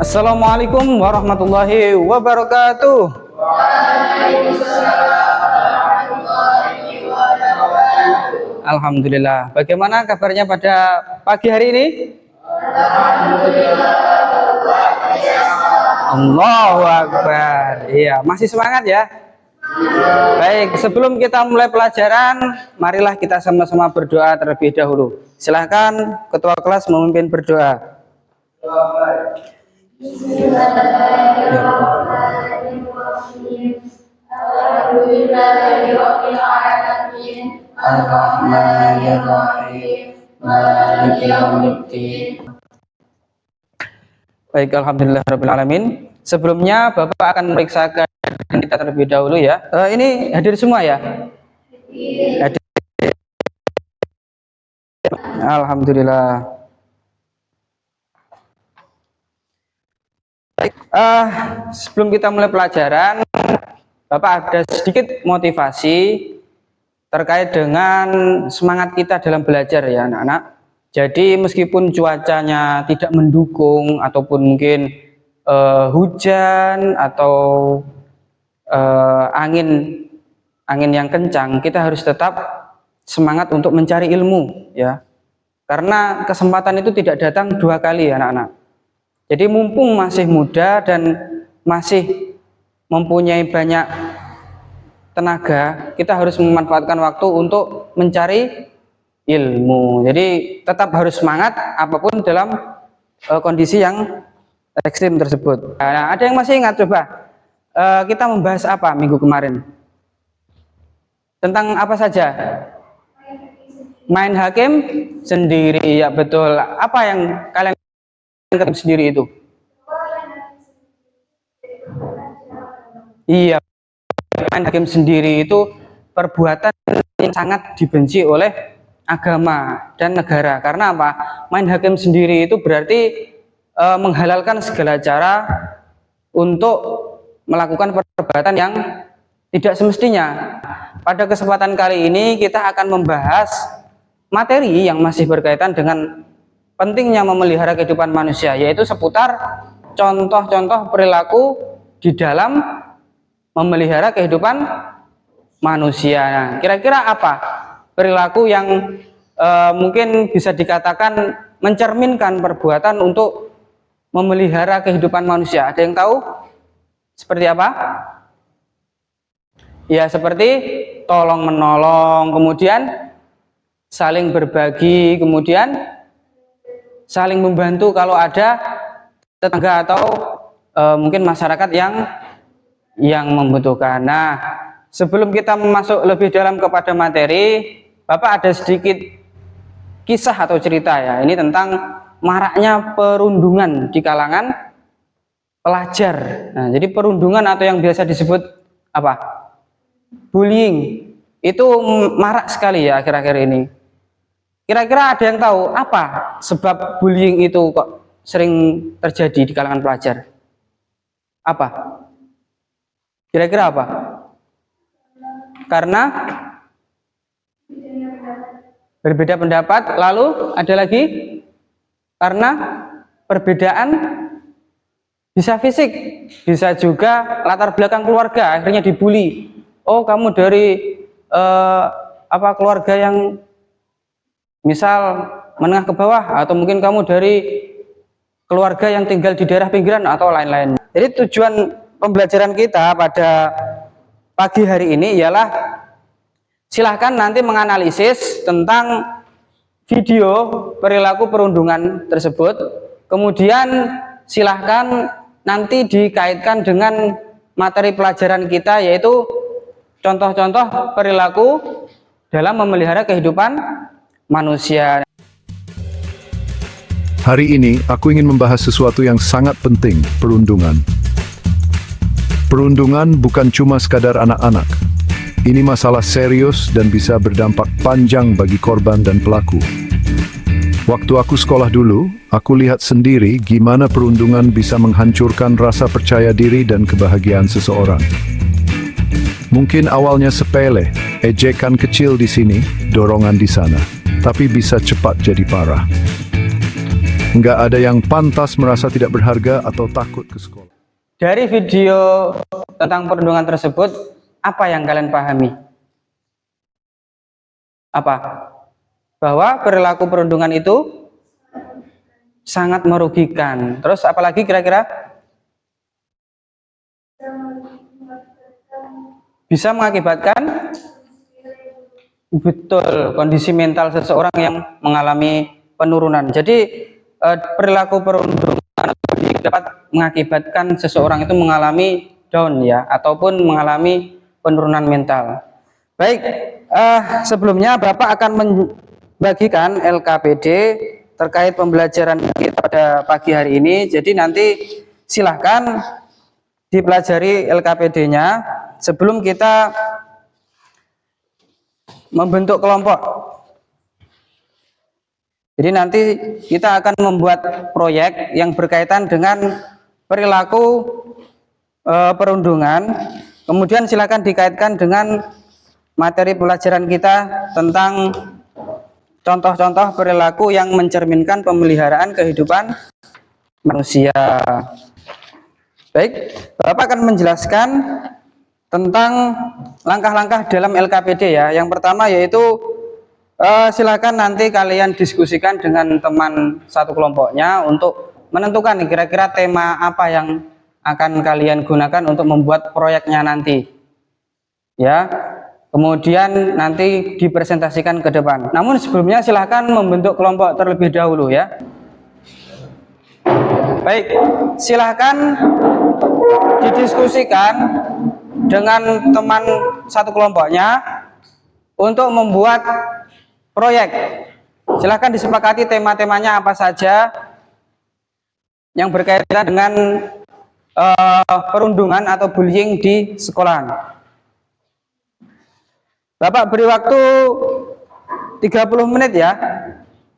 Assalamualaikum warahmatullahi wabarakatuh. Alhamdulillah. Bagaimana kabarnya pada pagi hari ini? Allahu Akbar. Iya, masih semangat ya? Baik, sebelum kita mulai pelajaran, marilah kita sama-sama berdoa terlebih dahulu. Silahkan ketua kelas memimpin berdoa. Baik, alhamdulillahirabbil alamin. Sebelumnya Bapak akan memeriksakan kita terlebih dahulu ya. Ini hadir semua ya? Hadir. Alhamdulillah. Baik, sebelum kita mulai pelajaran, Bapak ada sedikit motivasi terkait dengan semangat kita dalam belajar ya anak-anak. Jadi meskipun cuacanya tidak mendukung ataupun mungkin hujan atau angin yang kencang, kita harus tetap semangat untuk mencari ilmu ya. Karena kesempatan itu tidak datang dua kali ya anak-anak. Jadi mumpung masih muda dan masih mempunyai banyak tenaga, kita harus memanfaatkan waktu untuk mencari ilmu. Jadi tetap harus semangat apapun dalam kondisi yang ekstrim tersebut. Nah, ada yang masih ingat coba? Kita membahas apa minggu kemarin? Tentang apa saja? Main hakim sendiri, ya betul. Apa yang kalian sendiri itu? Iya, main hakim sendiri itu perbuatan yang sangat dibenci oleh agama dan negara. Karena apa? Main hakim sendiri itu berarti menghalalkan segala cara untuk melakukan perbuatan yang tidak semestinya. Pada kesempatan kali ini kita akan membahas materi yang masih berkaitan dengan pentingnya memelihara kehidupan manusia, yaitu seputar contoh-contoh perilaku di dalam memelihara kehidupan manusia. Nah, kira-kira apa perilaku yang mungkin bisa dikatakan mencerminkan perbuatan untuk memelihara kehidupan manusia? Ada yang tahu seperti apa? Ya, seperti tolong menolong, kemudian saling berbagi, kemudian saling membantu kalau ada tetangga atau mungkin masyarakat yang membutuhkan. Nah, sebelum kita masuk lebih dalam kepada materi, Bapak ada sedikit kisah atau cerita ya. Ini tentang maraknya perundungan di kalangan pelajar. Nah, jadi perundungan atau yang biasa disebut apa? Bullying. Itu marak sekali ya akhir-akhir ini. Kira-kira ada yang tahu apa sebab bullying itu kok sering terjadi di kalangan pelajar? Apa? Kira-kira apa? Karena berbeda pendapat, lalu ada lagi karena perbedaan bisa fisik, bisa juga latar belakang keluarga, akhirnya dibully. Oh, kamu dari keluarga yang misal menengah ke bawah, atau mungkin kamu dari keluarga yang tinggal di daerah pinggiran atau lain-lain. Jadi tujuan pembelajaran kita pada pagi hari ini ialah silahkan nanti menganalisis tentang video perilaku perundungan tersebut, kemudian silahkan nanti dikaitkan dengan materi pelajaran kita, yaitu contoh-contoh perilaku dalam memelihara kehidupan manusia. Hari ini aku ingin membahas sesuatu yang sangat penting, perundungan. Perundungan bukan cuma sekadar anak-anak. Ini masalah serius dan bisa berdampak panjang bagi korban dan pelaku. Waktu aku sekolah dulu, aku lihat sendiri gimana perundungan bisa menghancurkan rasa percaya diri dan kebahagiaan seseorang. Mungkin awalnya sepele, ejekan kecil di sini, dorongan di sana, tapi bisa cepat jadi parah. Nggak ada yang pantas merasa tidak berharga atau takut ke sekolah. Dari video tentang perundungan tersebut, apa yang kalian pahami? Apa? Bahwa perilaku perundungan itu sangat merugikan. Terus apalagi kira-kira? Bisa mengakibatkan, betul, kondisi mental seseorang yang mengalami penurunan. Jadi perilaku perundungan dapat mengakibatkan seseorang itu mengalami down ya, ataupun mengalami penurunan mental. Baik, sebelumnya Bapak akan membagikan LKPD terkait pembelajaran kita pada pagi hari ini. Jadi nanti silahkan dipelajari LKPD-nya sebelum kita membentuk kelompok. Jadi nanti kita akan membuat proyek yang berkaitan dengan perilaku perundungan. Kemudian silakan dikaitkan dengan materi pelajaran kita tentang contoh-contoh perilaku yang mencerminkan pemeliharaan kehidupan manusia. Baik, Bapak akan menjelaskan tentang langkah-langkah dalam LKPD ya. Yang pertama yaitu silakan nanti kalian diskusikan dengan teman satu kelompoknya untuk menentukan kira-kira tema apa yang akan kalian gunakan untuk membuat proyeknya nanti. Ya, kemudian nanti dipresentasikan ke depan. Namun sebelumnya silahkan membentuk kelompok terlebih dahulu ya. Baik, silahkan didiskusikan dengan teman satu kelompoknya untuk membuat proyek. Silahkan disepakati tema-temanya apa saja yang berkaitan dengan perundungan atau bullying di sekolah. Bapak beri waktu 30 menit ya.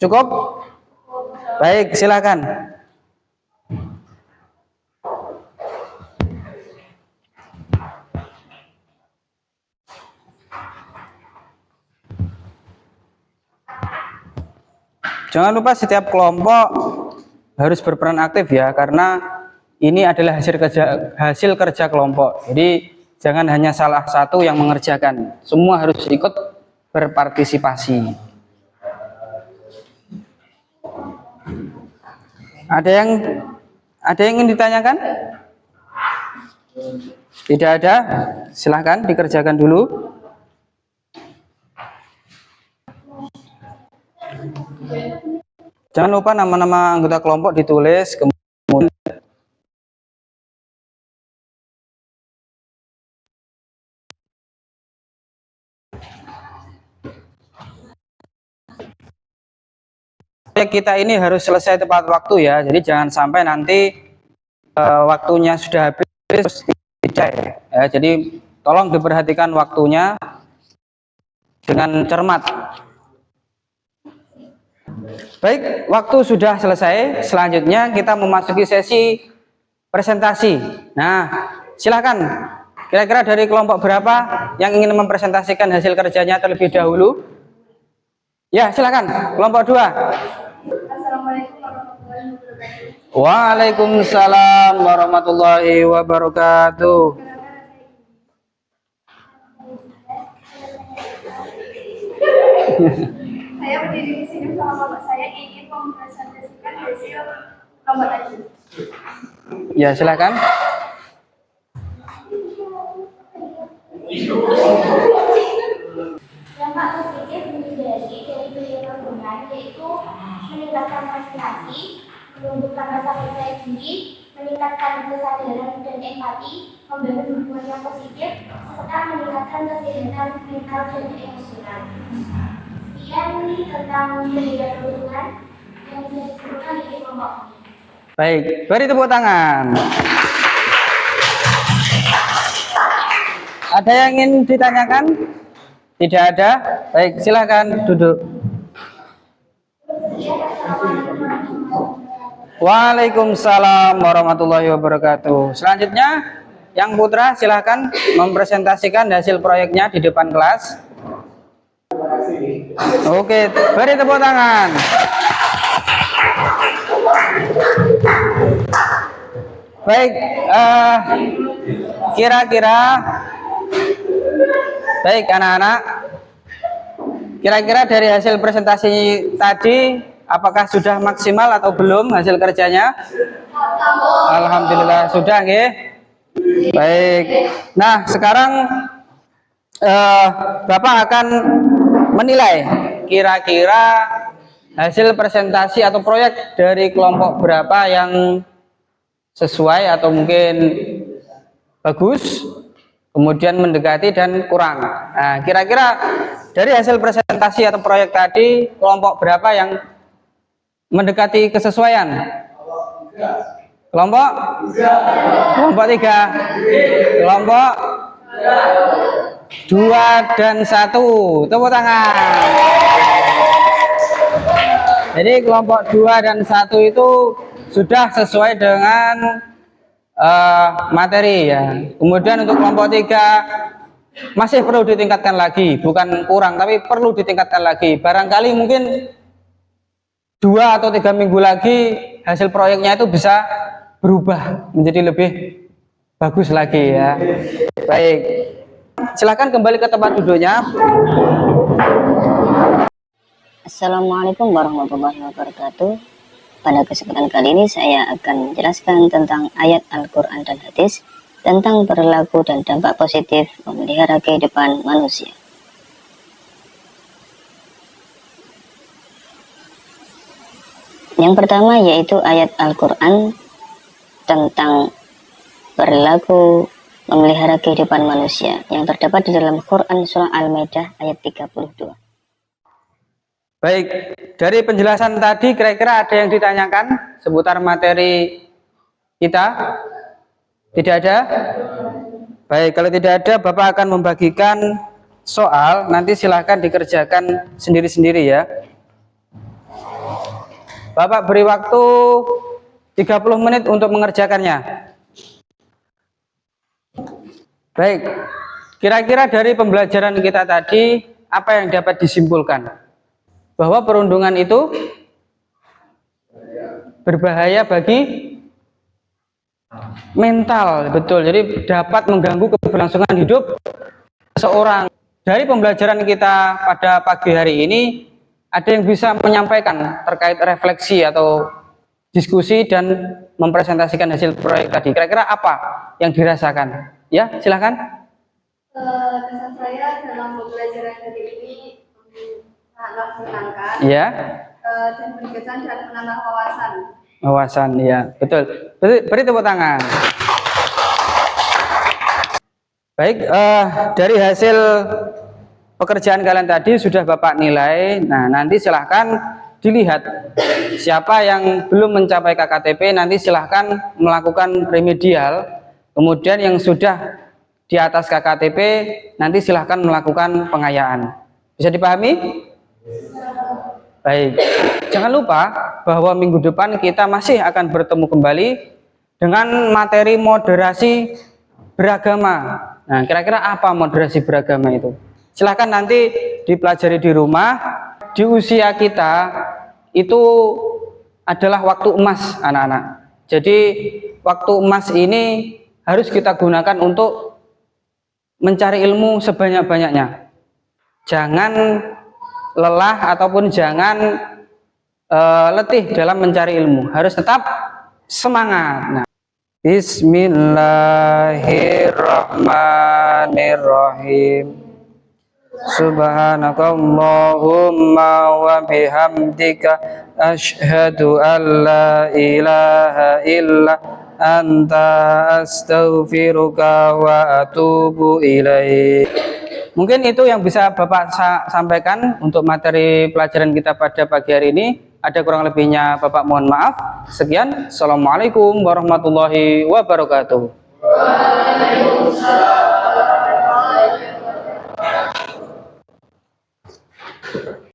Cukup? Baik, silakan. Jangan lupa setiap kelompok harus berperan aktif ya, karena ini adalah hasil kerja kelompok. Jadi jangan hanya salah satu yang mengerjakan, semua harus ikut berpartisipasi. Ada yang ingin ditanyakan? Tidak ada? Silahkan dikerjakan dulu. Jangan lupa nama-nama anggota kelompok ditulis, kemudian kita ini harus selesai tepat waktu ya. Jadi jangan sampai nanti waktunya sudah habis terus tidak ya. Jadi tolong diperhatikan waktunya dengan cermat. Baik, waktu sudah selesai. Selanjutnya kita memasuki sesi presentasi. Nah, silakan. Kira-kira dari kelompok berapa yang ingin mempresentasikan hasil kerjanya terlebih dahulu? Ya, silakan. Kelompok 2. Assalamualaikum warahmatullahi wabarakatuh. Waalaikumsalam warahmatullahi wabarakatuh. Saya berdiri di sini bersama bapak saya ingin mempresentasikan hasil lomba tadi. Ya, silakan. Dampak positif dari perilaku perundungan yaitu meningkatkan prestasi, menumbuhkan rasa percaya diri, meningkatkan kesadaran dan empati, membangun hubungan yang positif, serta meningkatkan kesehatan mental dan emosional. Sekian tentang pendidikan perundungan yang bisa disebutkan di kelompok ini. Baik, beri tepuk tangan. Ada yang ingin ditanyakan? Tidak ada? Baik, silakan duduk. Waalaikumsalam warahmatullahi wabarakatuh. Selanjutnya, yang putra silakan mempresentasikan hasil proyeknya di depan kelas. Oke, beri tepuk tangan. Baik, kira-kira baik anak-anak, kira-kira dari hasil presentasi tadi apakah sudah maksimal atau belum hasil kerjanya? Alhamdulillah sudah, nggih. Baik. Nah, sekarang Bapak akan menilai kira-kira hasil presentasi atau proyek dari kelompok berapa yang sesuai atau mungkin bagus, kemudian mendekati dan kurang. Nah, kira-kira dari hasil presentasi atau proyek tadi kelompok berapa yang mendekati kesesuaian? Kelompok 3, kelompok 2 dan 1, tepuk tangan. Jadi kelompok 2 dan 1 itu sudah sesuai dengan materi ya. Kemudian untuk kelompok 3 masih perlu ditingkatkan lagi, bukan kurang tapi perlu ditingkatkan lagi. Barangkali mungkin 2 atau 3 minggu lagi hasil proyeknya itu bisa berubah menjadi lebih bagus lagi ya. Baik, silakan kembali ke tempat duduknya. Assalamualaikum warahmatullahi wabarakatuh. Pada kesempatan kali ini saya akan menjelaskan tentang ayat Al-Quran dan hadis tentang perilaku dan dampak positif memelihara kehidupan manusia. Yang pertama yaitu ayat Al-Quran tentang perilaku memelihara kehidupan manusia yang terdapat di dalam Quran Surah Al-Maidah ayat 32. Baik, dari penjelasan tadi kira-kira ada yang ditanyakan seputar materi kita? Tidak ada? Baik, kalau tidak ada Bapak akan membagikan soal, nanti silahkan dikerjakan sendiri-sendiri ya. Bapak beri waktu 30 menit untuk mengerjakannya. Baik, kira-kira dari pembelajaran kita tadi apa yang dapat disimpulkan? Bahwa perundungan itu berbahaya bagi mental, betul. Jadi dapat mengganggu keberlangsungan hidup seseorang. Dari pembelajaran kita pada pagi hari ini, ada yang bisa menyampaikan terkait refleksi atau diskusi dan mempresentasikan hasil proyek tadi. Kira-kira apa yang dirasakan? Ya, silakan. Kesan saya dalam pembelajaran hari ini sangat menyenangkan, Ya. Dan berkesan dan menambah wawasan. Wawasan, ya, betul. Beri tepuk tangan. Baik, dari hasil pekerjaan kalian tadi sudah Bapak nilai. Nah, nanti silahkan dilihat siapa yang belum mencapai KKTP, nanti silahkan melakukan remedial. Kemudian yang sudah di atas KKTP, nanti silahkan melakukan pengayaan. Bisa dipahami? Baik, jangan lupa bahwa minggu depan kita masih akan bertemu kembali dengan materi moderasi beragama. Nah, kira-kira apa moderasi beragama itu? Silahkan nanti dipelajari di rumah. Di usia kita itu adalah waktu emas, anak-anak. Jadi waktu emas ini harus kita gunakan untuk mencari ilmu sebanyak-banyaknya. Jangan lelah ataupun jangan letih dalam mencari ilmu, harus tetap semangat. Nah, Bismillahirrahmanirrahim. Subhanakallahumma wa bihamdika asyhadu an la ilaha illa anta astaghfiruka wa atubu ilaik. Mungkin itu yang bisa Bapak sampaikan untuk materi pelajaran kita pada pagi hari ini. Ada kurang lebihnya Bapak mohon maaf. Sekian. Assalamualaikum warahmatullahi wabarakatuh. Waalaikumsalam.